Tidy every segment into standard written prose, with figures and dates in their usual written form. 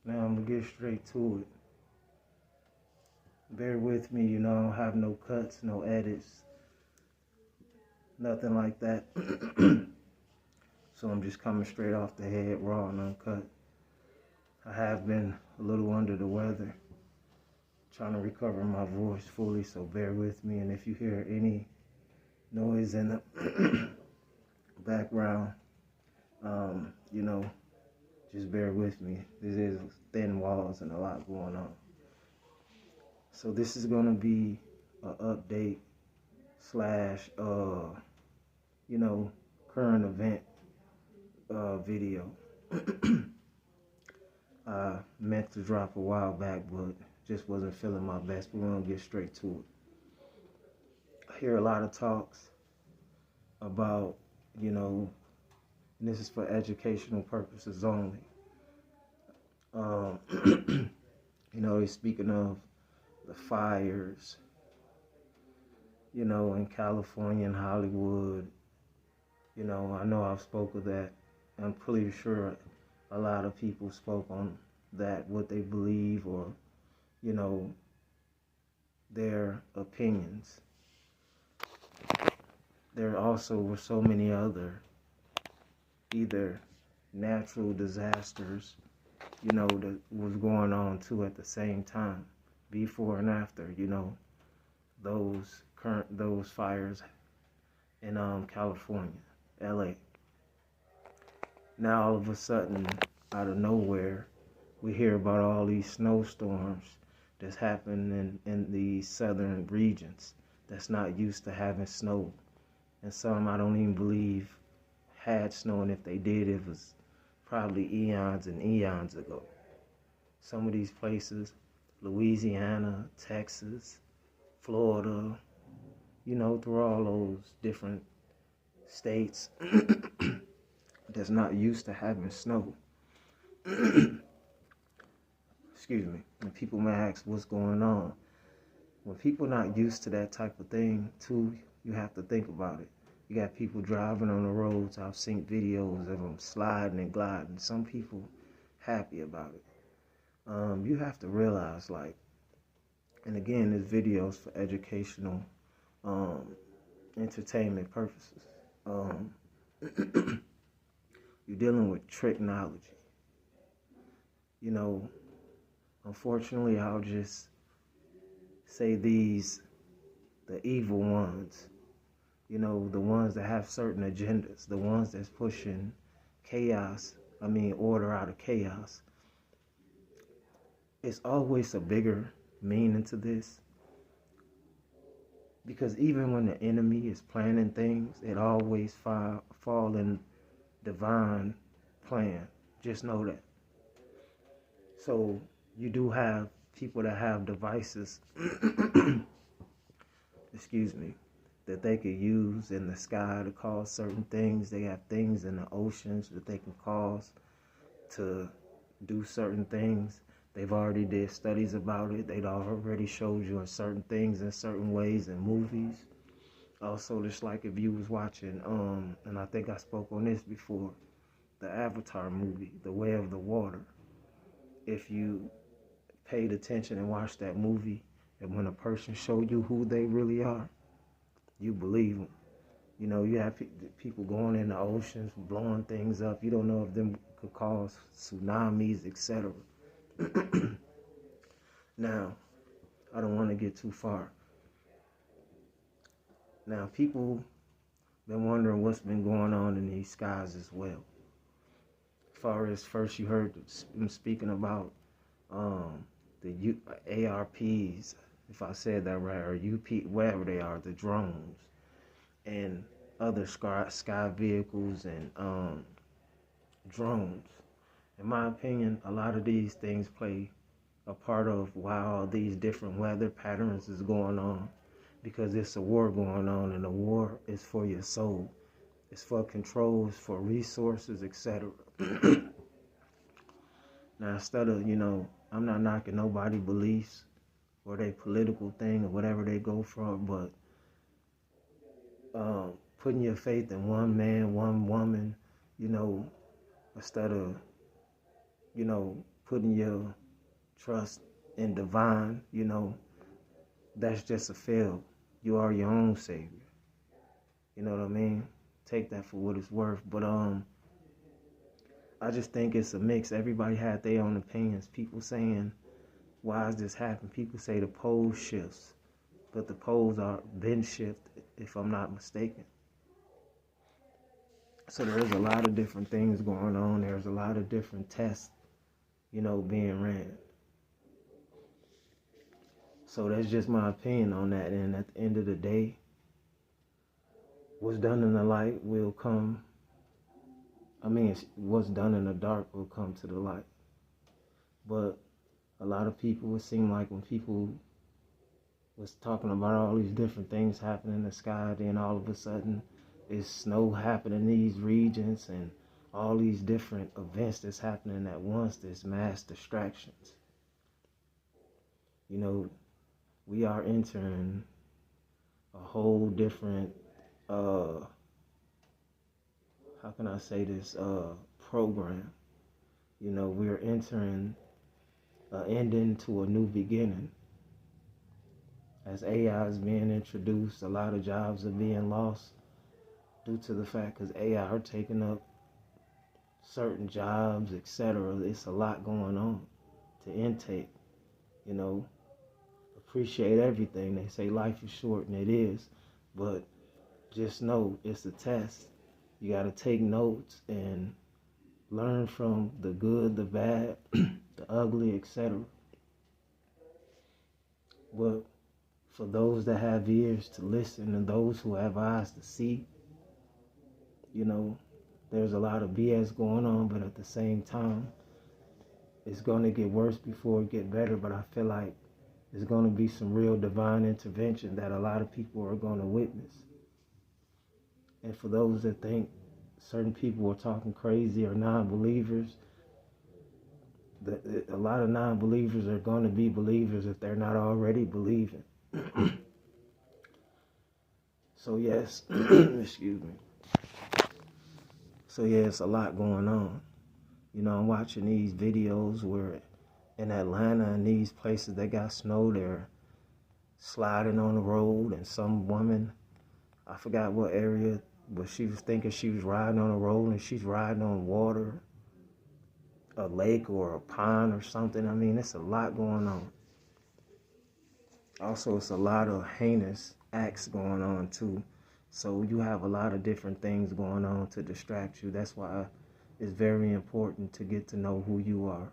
Now I'm gonna get straight to it. Bear with me, I don't have no cuts, no edits, nothing like that. So I'm just coming straight off the head, raw and uncut. I have been a little under the weather, trying to recover my voice fully, so bear with me. And if you hear any noise in the background, you know, just bear with me. This is thin walls and a lot going on. So this is gonna be an update slash, current event video. I meant to drop a while back, but just wasn't feeling my best. But we're gonna get straight to it. I hear a lot of talks about, and this is for educational purposes only. They're speaking of the fires, in California and Hollywood. I know I've spoke of that. I'm pretty sure a lot of people spoke on that, what they believe or, their opinions. There also were so many other either natural disasters, that was going on too at the same time, before and after, those fires in California, LA. Now all of a sudden, out of nowhere, we hear about all these snowstorms that's happening in the southern regions that's not used to having snow. And some I don't even believe had snow, and if they did, it was probably eons and eons ago. Some of these places, Louisiana, Texas, Florida, through all those different states that's not used to having snow. Excuse me. And people may ask what's going on. When people not used to that type of thing, too, you have to think about it. You got people driving on the roads. I've seen videos of them sliding and gliding. Some people happy about it. You have to realize, and again, this video is for educational, entertainment purposes. You're dealing with technology. Unfortunately, I'll just say the evil ones, the ones that have certain agendas, the ones that's pushing order out of chaos. It's always a bigger meaning to this, because even when the enemy is planning things, it always fall in divine plan. Just know that. So you do have people that have devices, excuse me, that they could use in the sky to cause certain things. They have things in the oceans that they can cause to do certain things. They've already did studies about it. They'd already showed you in certain things in certain ways in movies. Also, just like if you was watching, and I think I spoke on this before, the Avatar movie, The Way of the Water. If you paid attention and watched that movie, and when a person showed you who they really are, you believe them. You have people going in the oceans, blowing things up. You don't know if them could cause tsunamis, etc. Now, I don't want to get too far. Now, people been wondering what's been going on in these skies as well. As far as first, you heard them speaking about the ARPs, if I said that right, or UP, wherever they are, the drones, and other sky vehicles and drones. In my opinion, a lot of these things play a part of why all these different weather patterns is going on, because it's a war going on, and the war is for your soul. It's for controls, for resources, etc. Now, instead of, I'm not knocking nobody's beliefs or their political thing or whatever they go for, but putting your faith in one man, one woman, instead of, putting your trust in divine, that's just a fail. You are your own savior. You know what I mean? Take that for what it's worth. But I just think it's a mix. Everybody had their own opinions. People saying, why is this happening? People say the pole shifts, but the poles are been shifted, if I'm not mistaken. So there's a lot of different things going on. There's a lot of different tests, being ran. So that's just my opinion on that. And at the end of the day, what's done in the light will come. What's done in the dark will come to the light. But a lot of people, it seemed like when people was talking about all these different things happening in the sky, then all of a sudden it's snow happening in these regions and all these different events that's happening at once, there's mass distractions. We are entering a whole different, how can I say this, program. We're entering an ending to a new beginning. As AI is being introduced, a lot of jobs are being lost due to the fact because AI are taking up certain jobs, etc. It's a lot going on to intake. Appreciate everything. They say life is short, and it is, but just know it's a test. You got to take notes and learn from the good, the bad, the ugly, etc. But for those that have ears to listen and those who have eyes to see, there's a lot of BS going on, but at the same time, it's going to get worse before it get better. But I feel like there's going to be some real divine intervention that a lot of people are going to witness. And for those that think certain people are talking crazy or non-believers, a lot of non-believers are going to be believers if they're not already believing. So yes, excuse me. So yeah, it's a lot going on. I'm watching these videos where in Atlanta and these places that got snow, they're sliding on the road, and some woman, I forgot what area, but she was thinking she was riding on a road and she's riding on water, a lake or a pond or something. It's a lot going on. Also, it's a lot of heinous acts going on too. So you have a lot of different things going on to distract you. That's why it's very important to get to know who you are.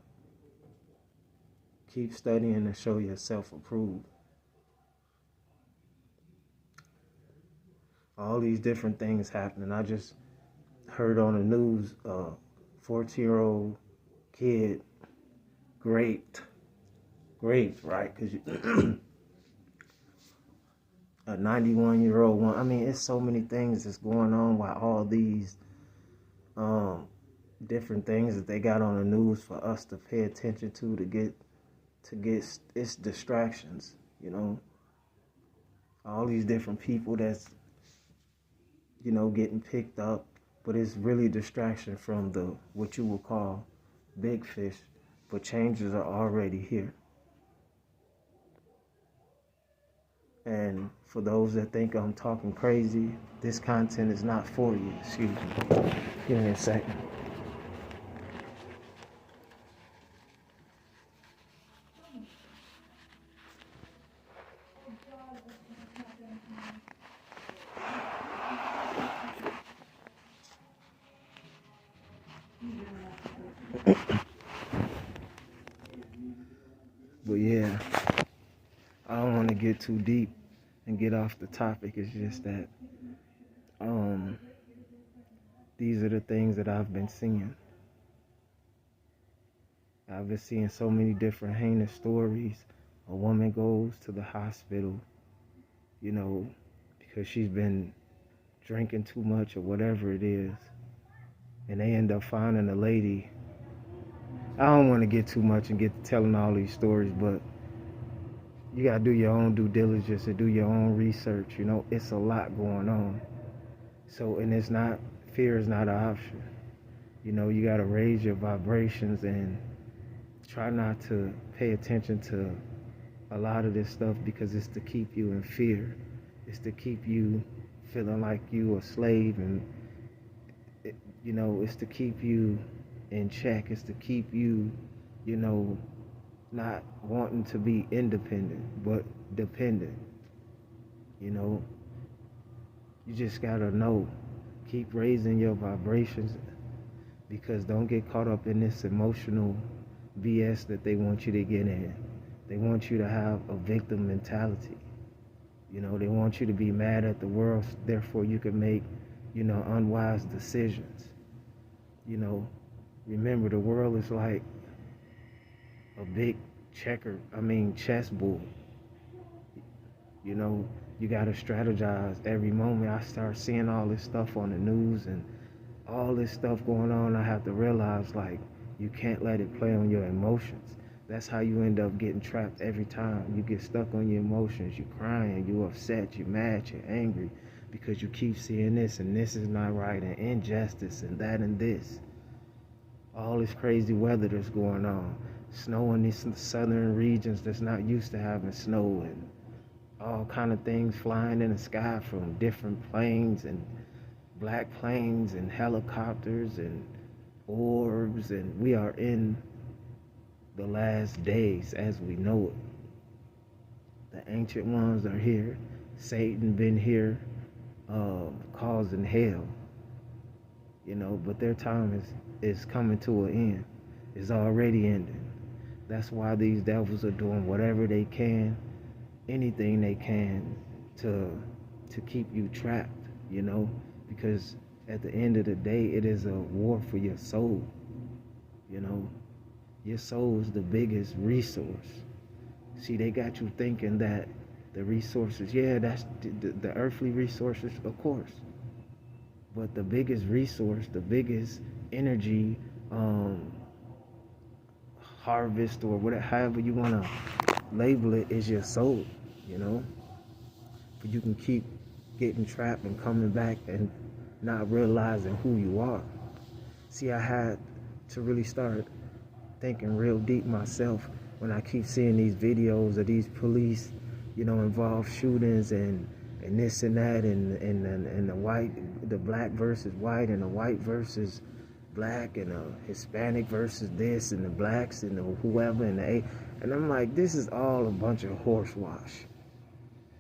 Keep studying and show yourself approved. All these different things happening. I just heard on the news, 14-year-old kid raped, right? Because a 91-year-old one. It's so many things that's going on while all these different things that they got on the news for us to pay attention to get it's distractions, all these different people that's getting picked up, but it's really distraction from the what you would call big fish, but changes are already here. And for those that think I'm talking crazy, this content is not for you. Excuse me. Give me a second. But yeah, I don't want to get too deep and get off the topic. It's just that these are the things that I've been seeing. I've been seeing so many different heinous stories. A woman goes to the hospital, because she's been drinking too much or whatever it is. And they end up finding a lady. I don't want to get too much and get to telling all these stories, but you got to do your own due diligence and do your own research. It's a lot going on. So, and fear is not an option. You got to raise your vibrations and try not to pay attention to a lot of this stuff because it's to keep you in fear. It's to keep you feeling like you a slave, and it's to keep you in check. It's to keep you, you know, not wanting to be independent but dependent. You know, you just gotta know, keep raising your vibrations, because don't get caught up in this emotional BS that they want you to get in. They want you to have a victim mentality. They want you to be mad at the world, therefore you can make, unwise decisions. Remember, the world is like a big chessboard. You got to strategize every moment. I start seeing all this stuff on the news and all this stuff going on. I have to realize, like, you can't let it play on your emotions. That's how you end up getting trapped every time. You get stuck on your emotions. You're crying, you're upset, you're mad, you're angry because you keep seeing this and this is not right, and injustice and that and this. All this crazy weather that's going on. Snow in these southern regions that's not used to having snow, and all kind of things flying in the sky from different planes, and black planes and helicopters and orbs, and we are in the last days as we know it. The ancient ones are here. Satan been here causing hell, but their time is coming to an end. It's already ending. That's why these devils are doing whatever they can, anything they can to keep you trapped, because at the end of the day, it is a war for your soul. Your soul is the biggest resource. See, they got you thinking that the resources, that's the earthly resources, of course. But the biggest resource, the biggest energy harvest, or whatever, however you want to label it, is your soul, But you can keep getting trapped and coming back and not realizing who you are. See, I had to really start thinking real deep myself when I keep seeing these videos of these police, involved shootings and this and that, and the black versus white, and the white versus black, and the Hispanic versus this, and the blacks and the whoever, and I'm like, this is all a bunch of horsewash.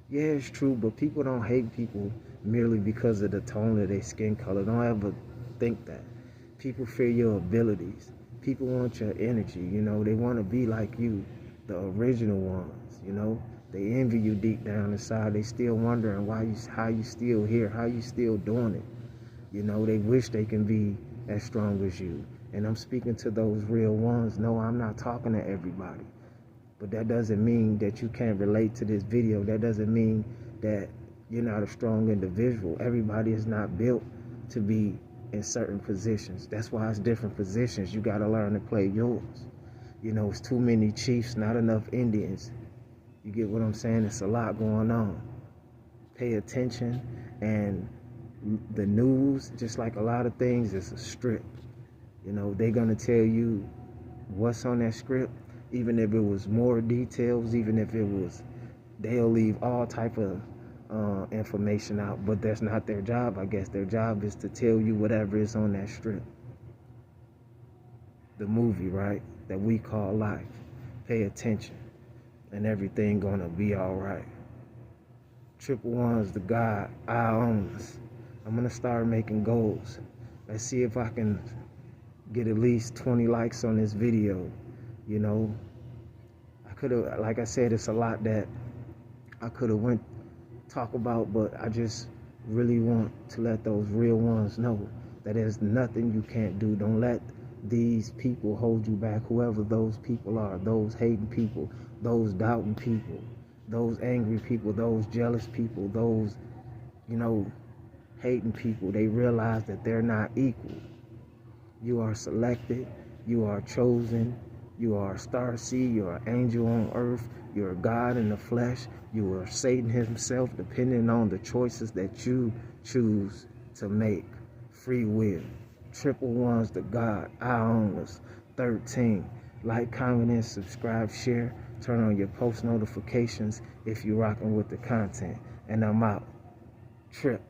Yeah, it's true, but people don't hate people merely because of the tone of their skin color. Don't ever think that. People fear your abilities. People want your energy, they want to be like you, the original ones, They envy you deep down inside. They still wondering how you still here, how you still doing it. They wish they can be as strong as you. And I'm speaking to those real ones. No, I'm not talking to everybody. But that doesn't mean that you can't relate to this video. That doesn't mean that you're not a strong individual. Everybody is not built to be in certain positions. That's why it's different positions. You got to learn to play yours. It's too many chiefs, not enough Indians. You get what I'm saying? It's a lot going on. Pay attention. And the news, just like a lot of things, is a script. They're going to tell you what's on that script, even if it was more details, even if it was, they'll leave all type of information out, but that's not their job. I guess their job is to tell you whatever is on that strip. The movie, right, that we call life. Pay attention, and everything gonna be all right. 111's the God, I own us. I'm gonna start making goals. Let's see if I can get at least 20 likes on this video. I could have, like I said, it's a lot that I could have talk about, but I just really want to let those real ones know that there's nothing you can't do. Don't let these people hold you back, whoever those people are, those hating people, those doubting people, those angry people, those jealous people, those, hating people. They realize that they're not equal. You are selected, you are chosen, you are a starseed, you are an angel on earth, you're a God in the flesh, you are Satan himself, depending on the choices that you choose to make. Free will. 111's the God, I own us. 13. Like, comment, and subscribe, share. Turn on your post notifications if you're rocking with the content. And I'm out. Trip.